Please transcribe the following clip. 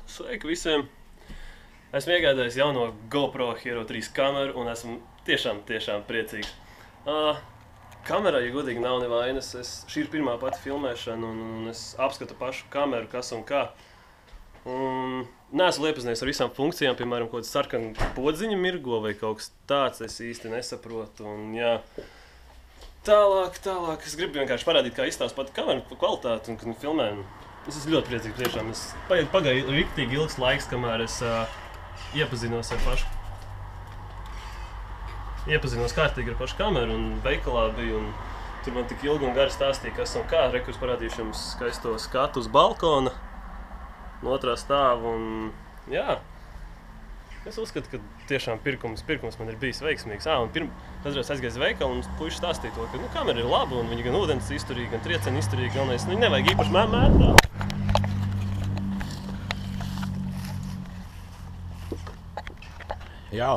Sveiki visiem! Esmu iegādājis jauno GoPro Hero 3 kameru un esmu tiešām priecīgs. Kamerā, ja godīgi, nav nevainas. Šī ir pirmā pati filmēšana un es apskatu pašu kameru, kas un kā. Neesmu iepazinies ar visām funkcijām, piemēram, kaut kāds sarkana podziņa mirgo vai kaut kas tāds, es īsti nesaprotu. Un, jā. Tālāk, es gribu vienkārši parādīt, kā izstāsta pati kameru kvalitāti un filmējumu. Es esmu ļoti priecīgs tiešām. Pagāja riktīgi ilgs laiks, kamēr es iepazinos ar pašu. Iepazinos kārtīgi ar pašu kameru un veikalā biju. Un tur man tik ilgi un gari stāstīja, kas un kā. Rekurs parādīšu jums skaisto skatu uz balkona no otrā stāva. Un, jā. Es uzskatu, ka tiešām pirkums man ir bijis veiksmīgs. Kādreiz aizgāju uz veikalu un puiši stāstīja to, ka kamera ir laba un viņi gan ūdens izturīgi, gan triecieni izturīgi. Galvenais, viņi nevajag īpaši mētā. Jā,